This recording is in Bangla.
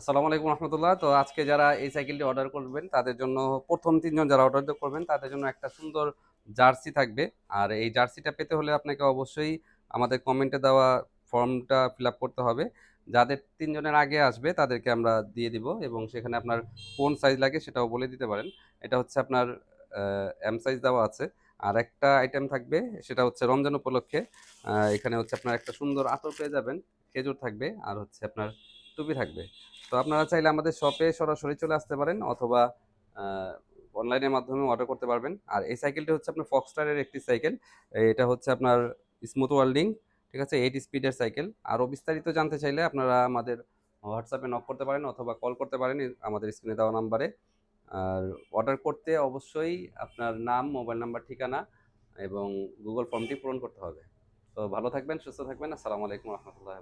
আসসালামু আলাইকুম রহমতুল্লাহ। তো আজকে যারা এই সাইকেলটি অর্ডার করবেন তাদের জন্য প্রথম ৩ জন যারা অর্ডার করবেন তাদের জন্য একটা সুন্দর জার্সি থাকবে। আর এই জার্সিটা পেতে হলে আপনাকে অবশ্যই আমাদের কমেন্টে দেওয়া ফর্মটা ফিল আপ করতে হবে। যাদের ৩ জনের আগে আসবে তাদেরকে আমরা দিয়ে দিব এবং সেখানে আপনার কোন সাইজ লাগে সেটাও বলে দিতে পারেন। এটা হচ্ছে আপনার এম সাইজ দেওয়া আছে। আর একটা আইটেম থাকবে সেটা হচ্ছে রমজান উপলক্ষে। এখানে হচ্ছে আপনার একটা সুন্দর আতর পেয়ে যাবেন, খেজুর থাকবে আর হচ্ছে আপনার টুপি থাকবে। তো আপনারা চাইলে আমাদের শপে সরাসরি চলে আসতে পারেন অথবা অনলাইনের মাধ্যমে অর্ডার করতে পারবেন। আর এই সাইকেলটি হচ্ছে আপনার ফক্সটারের একটি সাইকেল। এটা হচ্ছে আপনার স্মুথ ওয়ার্ল্ডিং, ঠিক আছে? 8 স্পিডের সাইকেল। আরও বিস্তারিত জানতে চাইলে আপনারা আমাদের হোয়াটসঅ্যাপে নক করতে পারেন অথবা কল করতে পারেন আমাদের স্ক্রিনে দেওয়া নাম্বারে। আর অর্ডার করতে অবশ্যই আপনার নাম, মোবাইল নাম্বার, ঠিকানা এবং গুগল ফর্মটি পূরণ করতে হবে। তো ভালো থাকবেন, সুস্থ থাকবেন। আসসালামু আলাইকুম রহমতুল্লাহ।